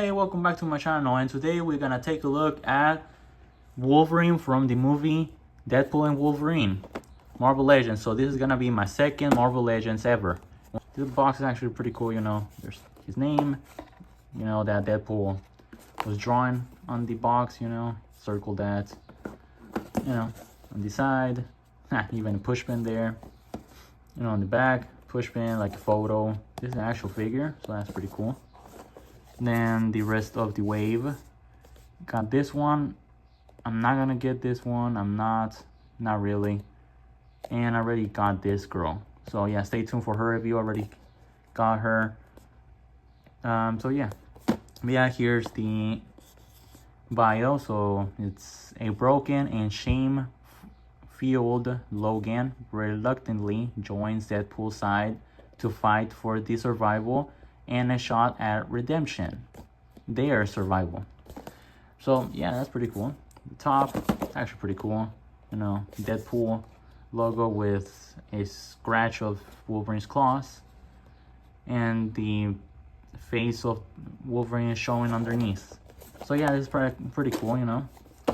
Hey, welcome back to my channel, and today we're gonna take a look at Wolverine from the movie Deadpool and Wolverine, Marvel Legends. So this is gonna be my second Marvel Legends ever. This box is actually pretty cool, there's his name, that Deadpool was drawn on the box, circle that, on the side, even a push pin there, on the back, push pin, like a photo. This is an actual figure, so that's pretty cool. Then the rest of the wave. Got this one. I'm not gonna get this one. I'm not really. And I already got this girl. So yeah, stay tuned for her if you already got her. So yeah. Here's the bio. So it's a broken and shame-filled Logan reluctantly joins Deadpool's side to fight for the survival and a shot at redemption. Their survival. So yeah, that's pretty cool. The top, actually pretty cool. Deadpool logo with a scratch of Wolverine's claws, and the face of Wolverine is showing underneath. So yeah, this is pretty cool.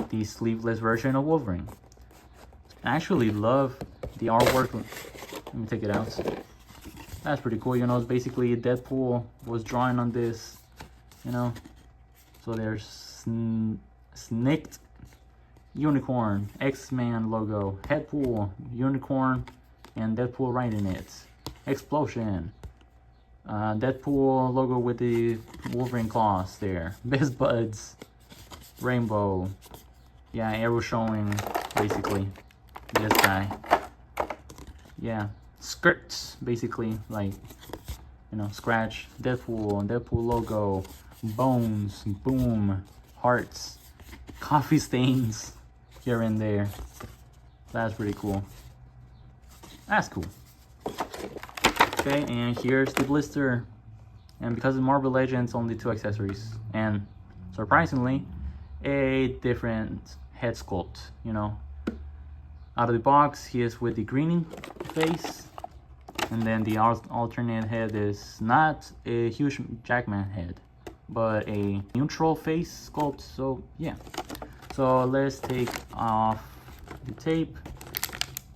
The sleeveless version of Wolverine. I actually love the artwork. Let me take it out. That's pretty cool. It's basically Deadpool was drawing on this, So there's Snicked unicorn, X-Man logo, Deadpool unicorn, and Deadpool writing it. Explosion. Deadpool logo with the Wolverine claws there. Best buds. Rainbow. Yeah, arrow showing basically this guy. Yeah. Skirts, basically, like, scratch, Deadpool logo, bones, boom, hearts, coffee stains here and there. That's pretty cool. That's cool. Okay, and here's the blister. And because of Marvel Legends, only 2 accessories. And surprisingly, a different head sculpt, Out of the box, he is with the green face. And then the alternate head is not a huge Jackman head, but a neutral face sculpt. So yeah. So let's take off the tape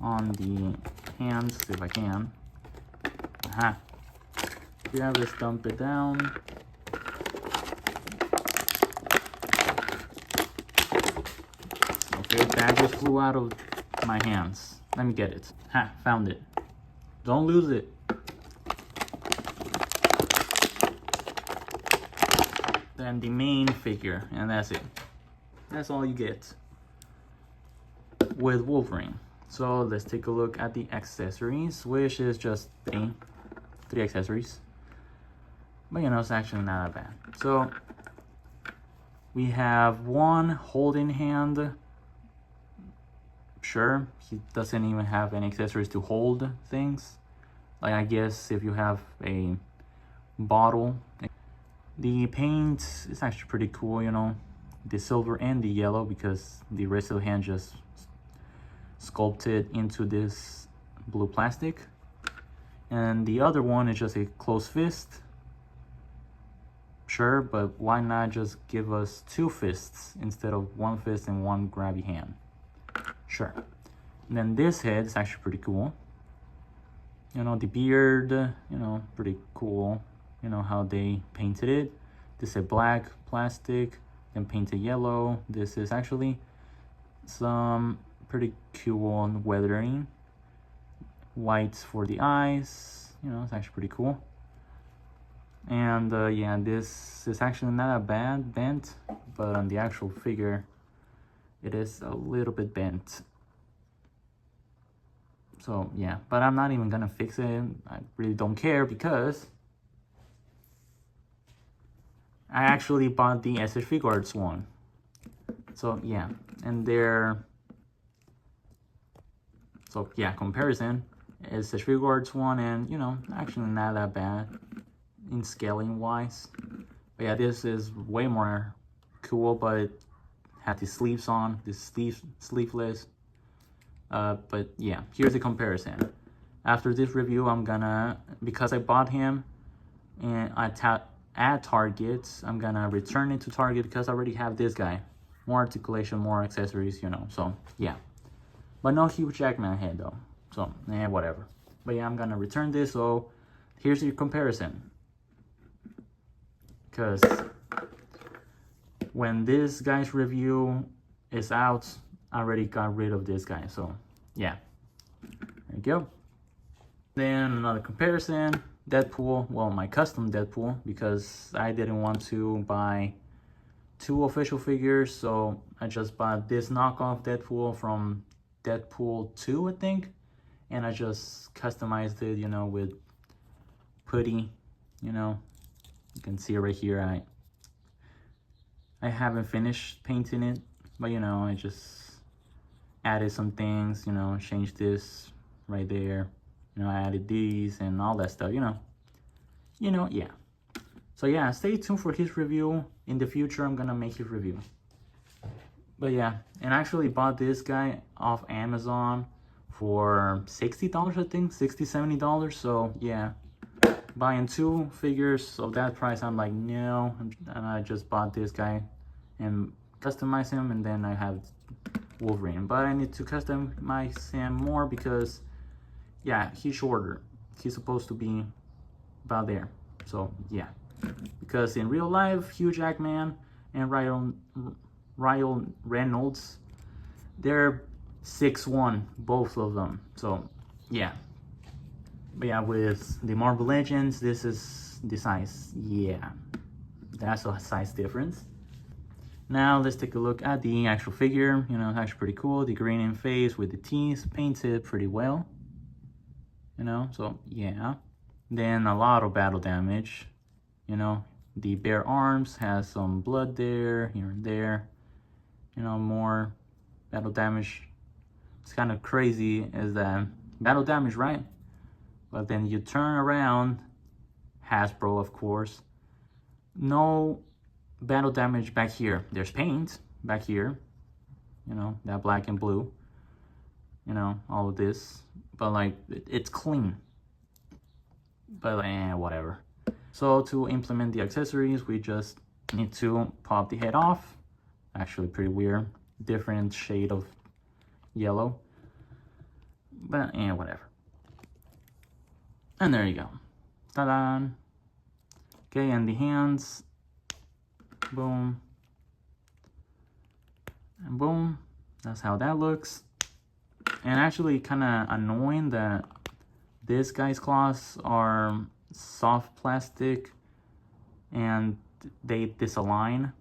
on the hands if I can. Yeah, let's dump it down. Okay, that just flew out of my hands. Let me get it. Found it. Don't lose it. Then the main figure, and that's it. That's all you get with Wolverine. So let's take a look at the accessories, which is just 3 accessories. But it's actually not that bad. So we have one holding hand. Sure, he doesn't even have any accessories to hold things. Like, I guess if you have a bottle. The paint is actually pretty cool, the silver and the yellow, because the rest of the hand just sculpted into this blue plastic. And the other one is just a closed fist. Sure, but why not just give us 2 fists instead of 1 fist and 1 grabby hand? Sure. And then this head is actually pretty cool. The beard, pretty cool. How they painted it. This is black plastic, then painted yellow. This is actually some pretty cool weathering. White for the eyes. It's actually pretty cool. And yeah, this is actually not a bad bent, but on the actual figure, it is a little bit bent. So yeah, but I'm not even gonna fix it. I really don't care because I actually bought the SS Figuarts one. So yeah, and comparison is the Figuarts one, and actually not that bad in scaling wise. But yeah, this is way more cool, but it had the sleeves on, sleeveless. But yeah, here's the comparison. After this review, I'm gonna, because I bought him and I at Target. I'm gonna return it to Target because I already have this guy. More articulation, more accessories, you know, so yeah. But no Hugh Jackman head though, so whatever. But yeah, I'm gonna return this, so here's your comparison. Because when this guy's review is out, I already got rid of this guy, so yeah. There you go. Then another comparison, Deadpool, well, my custom Deadpool, because I didn't want to buy 2 official figures, so I just bought this knockoff Deadpool from Deadpool 2, I think, and I just customized it, you know, with putty, you know. You can see it right here. I haven't finished painting it, but you know, I just added some things, you know, changed this right there, you know, I added these and all that stuff, you know, yeah. So yeah, stay tuned for his review. In the future, I'm gonna make his review. But yeah, and I actually bought this guy off Amazon for $60, I think, $60, $70. So yeah, buying 2 figures of that price, I'm like, no. And I just bought this guy and customize him, and then I have Wolverine. But I need to customize him more because, yeah, he's shorter. He's supposed to be about there. So yeah, because in real life, Hugh Jackman and Ryan Reynolds, they're 6'1", both of them. So yeah. But yeah, with the Marvel Legends, this is the size. Yeah, that's a size difference. Now let's take a look at the actual figure. You know, it's actually pretty cool. The green in face with the teeth painted pretty well. You know, so yeah. Then a lot of battle damage. You know, the bare arms has some blood there, here and there. You know, more battle damage. It's kind of crazy is that battle damage, right? But then you turn around, Hasbro, of course. No battle damage back here. There's paint back here. You know, that black and blue. You know, all of this. But like, it's clean. But whatever. So to implement the accessories, we just need to pop the head off. Actually pretty weird. Different shade of yellow. But whatever. And there you go. Ta-da! Okay, and the hands. Boom. And boom. That's how that looks. And actually kind of annoying that this guy's claws are soft plastic and they disalign.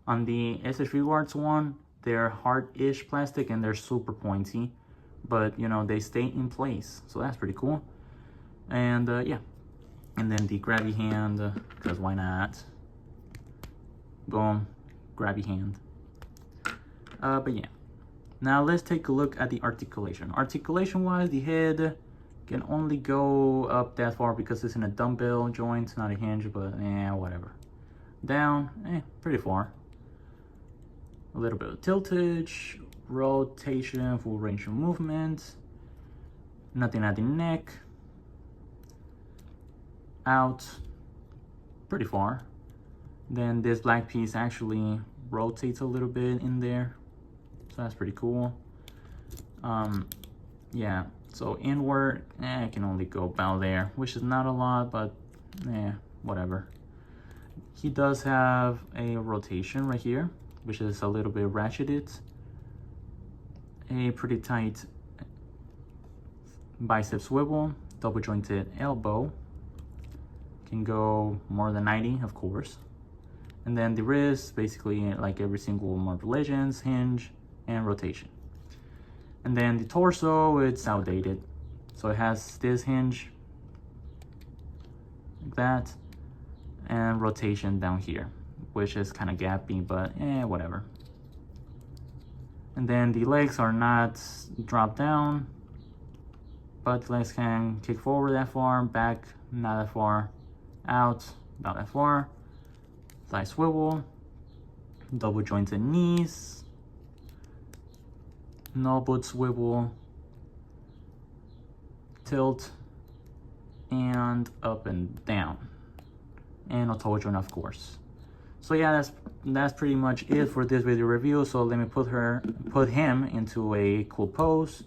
On the SS3 Arts one, they're hard-ish plastic and they're super pointy. But, you know, they stay in place. So that's pretty cool. And yeah, and then the grabby hand, because why not? Boom, grabby hand. But yeah, now let's take a look at the articulation. Articulation wise, the head can only go up that far because it's in a dumbbell joint, not a hinge, but whatever. Down, pretty far. A little bit of tiltage, rotation, full range of movement. Nothing at the neck. Out pretty far. Then this black piece actually rotates a little bit in there, so that's pretty cool. Yeah, so inward, I can only go about there, which is not a lot, but whatever. He does have a rotation right here, which is a little bit ratcheted. A pretty tight bicep swivel, double jointed elbow. Can go more than 90, of course. And then the wrist, basically like every single Marvel Legends, hinge and rotation. And then the torso, it's outdated. So it has this hinge, like that, and rotation down here, which is kind of gappy, but whatever. And then the legs are not dropped down, but the legs can kick forward that far, back not that far, out about that far. Thigh swivel, double jointed knees, no boot swivel, tilt, and up and down. and Otojun, of course. So yeah, that's pretty much it for this video review. So let me put him into a cool pose,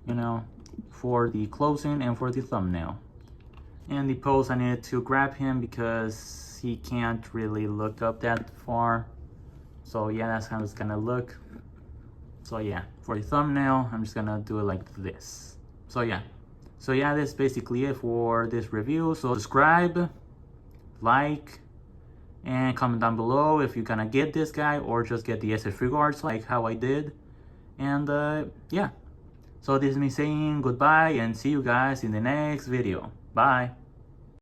you know, for the closing and for the thumbnail. And the pose, I needed to grab him because he can't really look up that far. So yeah, that's how it's gonna look. So yeah, for the thumbnail, I'm just gonna do it like this. So yeah, that's basically it for this review. So subscribe, like, and comment down below if you're gonna get this guy or just get the SS3 guards like how I did. And yeah, so this is me saying goodbye and see you guys in the next video. Bye.